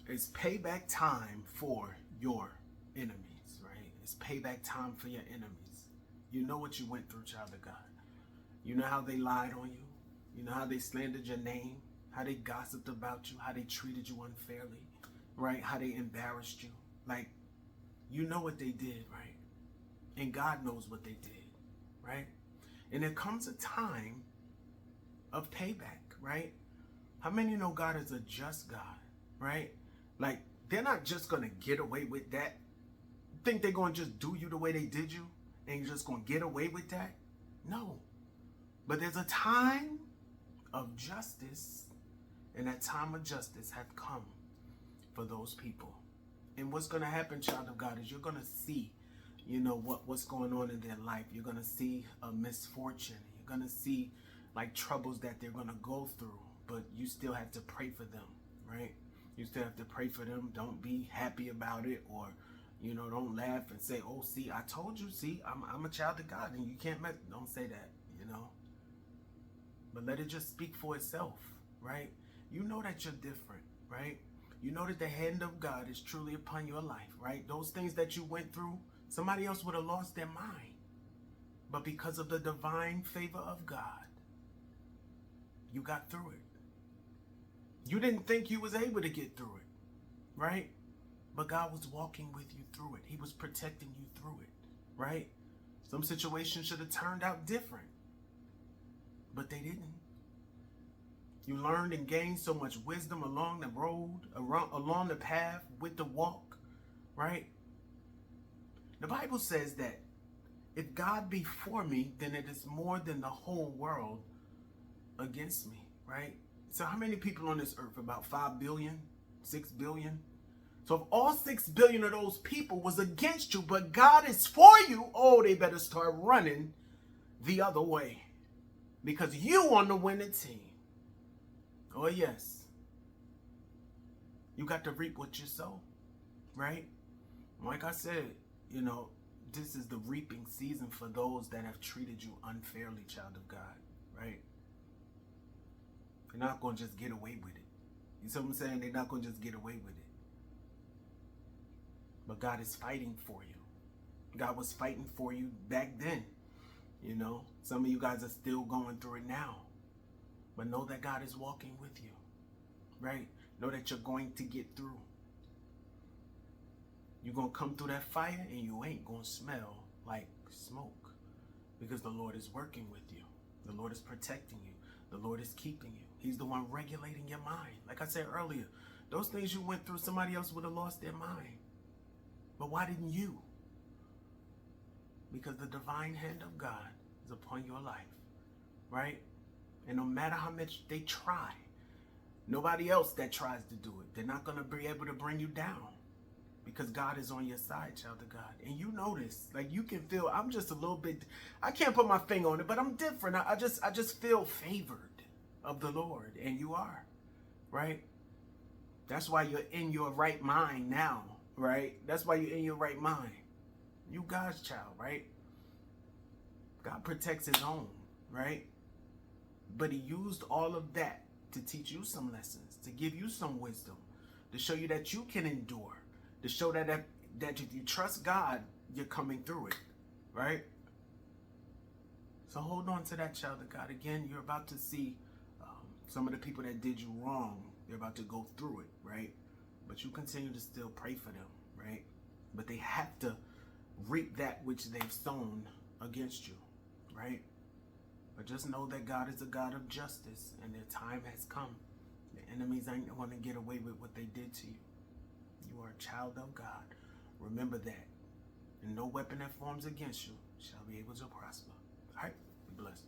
It's payback time for your enemies, right? It's payback time for your enemies. You know what you went through, child of God. You know how they lied on you. You know how they slandered your name, how they gossiped about you, how they treated you unfairly, right? How they embarrassed you. Like, you know what they did, right? And God knows what they did, right? And there comes a time of payback, right? How many know God is a just God, right? Like, they're not just going to get away with that. Think they're going to just do you the way they did you and you're just going to get away with that? No. But there's a time of justice, and that time of justice has come for those people. And what's going to happen, child of God, is you're going to see, what's going on in their life. You're going to see a misfortune. You're going to see like troubles that they're going to go through, but you still have to pray for them, right? You still have to pray for them. Don't be happy about it, or don't laugh and say, oh, see, I told you, see, I'm a child of God and you can't don't say that, but let it just speak for itself, right? You know that you're different, right? You know that the hand of God is truly upon your life, right? Those things that you went through, somebody else would have lost their mind. But because of the divine favor of God, you got through it. You didn't think you was able to get through it, right? But God was walking with you through it. He was protecting you through it, right? Some situations should have turned out different, but they didn't. You learned and gained so much wisdom along the road, along the path with the walk, right? The Bible says that if God be for me, then it is more than the whole world against me, right? So how many people on this earth? About 5 billion, 6 billion? So if all 6 billion of those people was against you, but God is for you, oh, they better start running the other way, because you on the winning team. Oh, yes. You got to reap what you sow, right? Like I said, this is the reaping season for those that have treated you unfairly, child of God, right? They're not going to just get away with it. You see what I'm saying? They're not going to just get away with it. But God is fighting for you. God was fighting for you back then. Some of you guys are still going through it now. But know that God is walking with you, right? Know that you're going to get through. You're going to come through that fire and you ain't going to smell like smoke, because the Lord is working with you. The Lord is protecting you. The Lord is keeping you. He's the one regulating your mind. Like I said earlier, those things you went through, somebody else would have lost their mind. But why didn't you? Because the divine hand of God is upon your life, right? And no matter how much they try, nobody else that tries to do it, they're not going to be able to bring you down, because God is on your side, child of God. And you know this. Like, you can feel, I'm just a little bit, I can't put my finger on it, but I'm different. I just feel favored of the Lord, and you are, right? That's why you're in your right mind now, right? That's why you're in your right mind. You God's child, right? God protects his own, right? But he used all of that to teach you some lessons, to give you some wisdom, to show you that you can endure, to show that if you trust God, you're coming through it, right? So hold on to that, child of God. Again, you're about to see some of the people that did you wrong. They're about to go through it, right? But you continue to still pray for them, right? But they have to reap that which they've sown against you, right? But just know that God is a God of justice, and their time has come. The enemies ain't going to get away with what they did to you. You are a child of God. Remember that. And no weapon that forms against you shall be able to prosper. All right? Be blessed.